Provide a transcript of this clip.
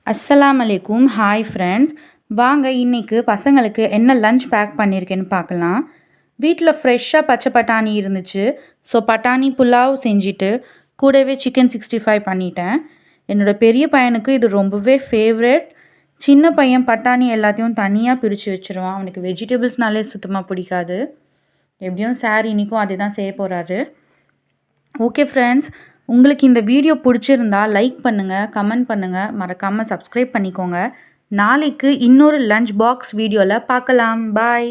அஸ்ஸலாமு அலைக்கும். Hi friends. வாங்க இன்னைக்கு பசங்களுக்கு என்ன லஞ்ச் பேக் பண்ணியிருக்கேன்னு பார்க்கலாம். வீட்டில் ஃப்ரெஷ்ஷாக பச்சை பட்டாணி இருந்துச்சு. ஸோ பட்டாணி புலாவ் செஞ்சுட்டு கூடவே சிக்கன் 65 பண்ணிட்டேன். என்னோட பெரிய பையனுக்கு இது ரொம்பவே ஃபேவரட். சின்ன பையன் பட்டாணி எல்லாத்தையும் தனியாக பிரித்து வச்சுருவான். அவனுக்கு வெஜிடபிள்ஸ்னாலே சுத்தமாக பிடிக்காது. எப்படியும் சார் இன்றைக்கும் அதே தான் செய்ய போகிறாரு. ஓகே ஃப்ரெண்ட்ஸ், உங்களுக்கு இந்த வீடியோ பிடிச்சிருந்தா லைக் பண்ணுங்கள், கமெண்ட் பண்ணுங்கள், மறக்காமல் சப்ஸ்கிரைப் பண்ணிக்கோங்க. நாளைக்கு இன்னொரு லஞ்ச் பாக்ஸ் வீடியோவில் பார்க்கலாம். பாய்.